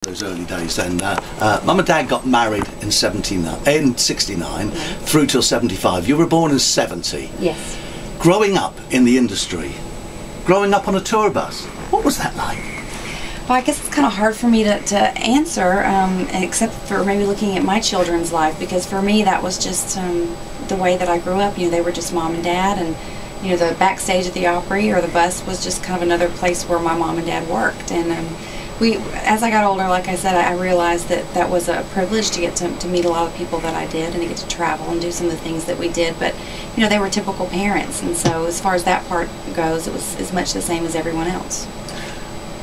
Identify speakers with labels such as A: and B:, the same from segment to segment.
A: Those early days then, Mum and Dad got married in 69 through till 75. You were born in 70.
B: Yes.
A: Growing up in the industry, growing up on a tour bus, what was that like?
B: Well, I guess it's kind of hard for me to answer, except for maybe looking at my children's life, because for me that was just the way that I grew up. You know, they were just Mom and Dad, and you know, the backstage at the Opry or the bus was just kind of another place where my Mom and Dad worked. And as I got older, like I said, I realized that that was a privilege to get to meet a lot of people that I did and to get to travel and do some of the things that we did. But, you know, they were typical parents, and so as far as that part goes, it was as much the same as everyone else.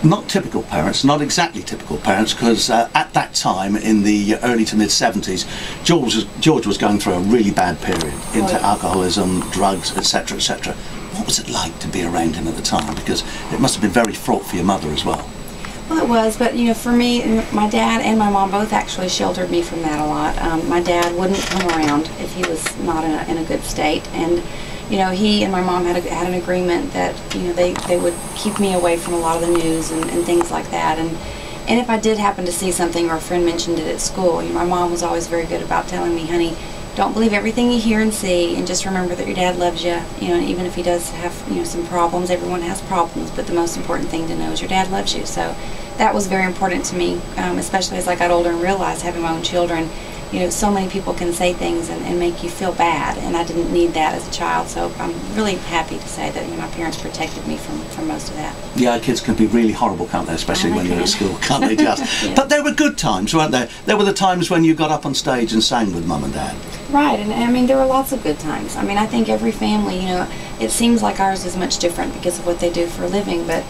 A: Not typical parents, not exactly typical parents, because at that time, in the early to mid-70s, George was going through a really bad period into alcoholism, drugs, etc., etc. What was it like to be around him at the time? Because it must have been very fraught for your mother as well.
B: Well, it was, but you know, for me, my dad and my mom both actually sheltered me from that a lot. My dad wouldn't come around if he was not in a good state, and you know, he and my mom had an agreement that, you know, they would keep me away from a lot of the news and things like that. And if I did happen to see something or a friend mentioned it at school, you know, my mom was always very good about telling me, honey, don't believe everything you hear and see, and just remember that your dad loves you. You know, and even if he does have, you know, some problems, everyone has problems, but the most important thing to know is your dad loves you. So that was very important to me, especially as I got older and realized, having my own children, you know, so many people can say things and make you feel bad, and I didn't need that as a child. So I'm really happy to say that, you know, my parents protected me from most of that.
A: Yeah, kids can be really horrible, can't they? Especially when you're at school, can't they just?
B: Yeah.
A: But there were good times, weren't there? There were the times when you got up on stage and sang with Mum and Dad.
B: Right, and I mean, there were lots of good times. I mean, I think every family, you know, it seems like ours is much different because of what they do for a living, but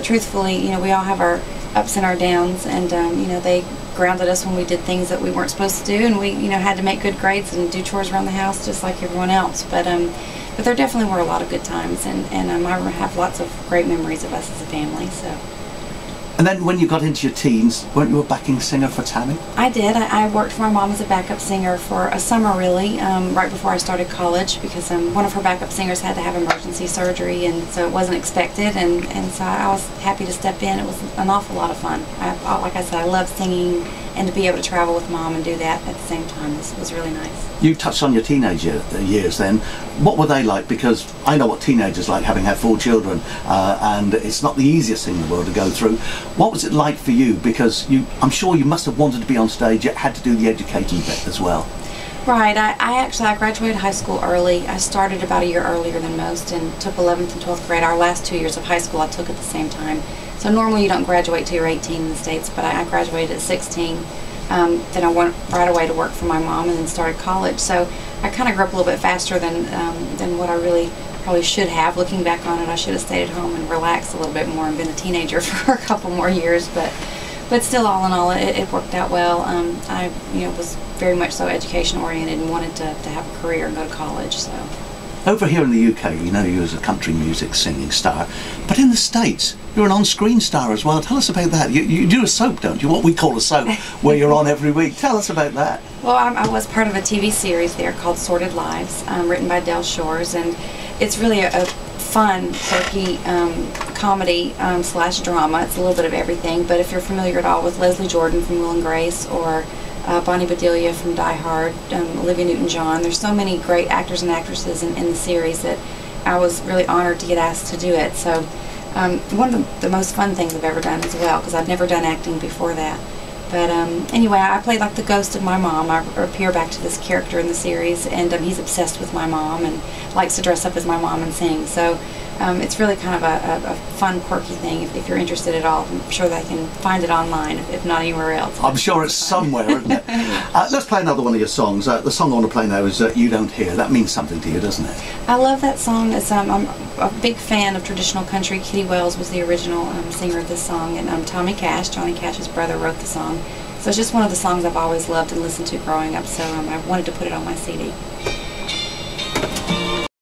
B: truthfully, you know, we all have our ups and our downs, and you know, they grounded us when we did things that we weren't supposed to do, and we, you know, had to make good grades and do chores around the house just like everyone else. But there definitely were a lot of good times, and I have lots of great memories of us as a family. So.
A: And then when you got into your teens, weren't you a backing singer for Tammy?
B: I did. I worked for my mom as a backup singer for a summer, really, right before I started college, because one of her backup singers had to have emergency surgery, and so it wasn't expected, and so I was happy to step in. It was an awful lot of fun. Like I said, I love singing, and to be able to travel with Mom and do that at the same time was really nice. You
A: touched on your teenage years then. What were they like? Because I know what teenagers like, having had 4 children, and it's not the easiest thing in the world to go through. What was it like for you? Because I'm sure you must have wanted to be on stage, yet had to do the educating bit as well.
B: Right. I graduated high school early. I started about a year earlier than most and took 11th and 12th grade. Our last 2 years of high school I took at the same time. So normally you don't graduate till you're 18 in the States, but I graduated at 16. Then I went right away to work for my mom and then started college. So I kind of grew up a little bit faster than what I really probably should have. Looking back on it, I should have stayed at home and relaxed a little bit more and been a teenager for a couple more years. But still, all in all, it worked out well. I, you know, was very much so education oriented and wanted to have a career and go to college. So.
A: Over here in the UK, you know you as a country music singing star, but in the States, you're an on-screen star as well. Tell us about that. You do a soap, don't you? What we call a soap, where you're on every week. Tell us about that. Well,
B: I was part of a TV series there called Sordid Lives, written by Del Shores, and it's really a fun, quirky comedy slash drama. It's a little bit of everything, but if you're familiar at all with Leslie Jordan from Will and Grace, or Bonnie Bedelia from Die Hard, Olivia Newton-John. There's so many great actors and actresses in the series that I was really honored to get asked to do it. So one of the most fun things I've ever done as well, because I've never done acting before that. But anyway, I played like the ghost of my mom. I appear back to this character in the series, and he's obsessed with my mom and likes to dress up as my mom and sing. So it's really kind of a fun, quirky thing. If you're interested at all, I'm sure that I can find it online, if not anywhere else.
A: I'm sure it's somewhere, isn't it? Let's play another one of your songs. The song I want to play now is You Don't Hear. That means something to you, doesn't it?
B: I love that song. I'm a big fan of traditional country. Kitty Wells was the original singer of this song, and Johnny Cash's brother, wrote the song. So it's just one of the songs I've always loved and listened to growing up, so I wanted to put it on my CD.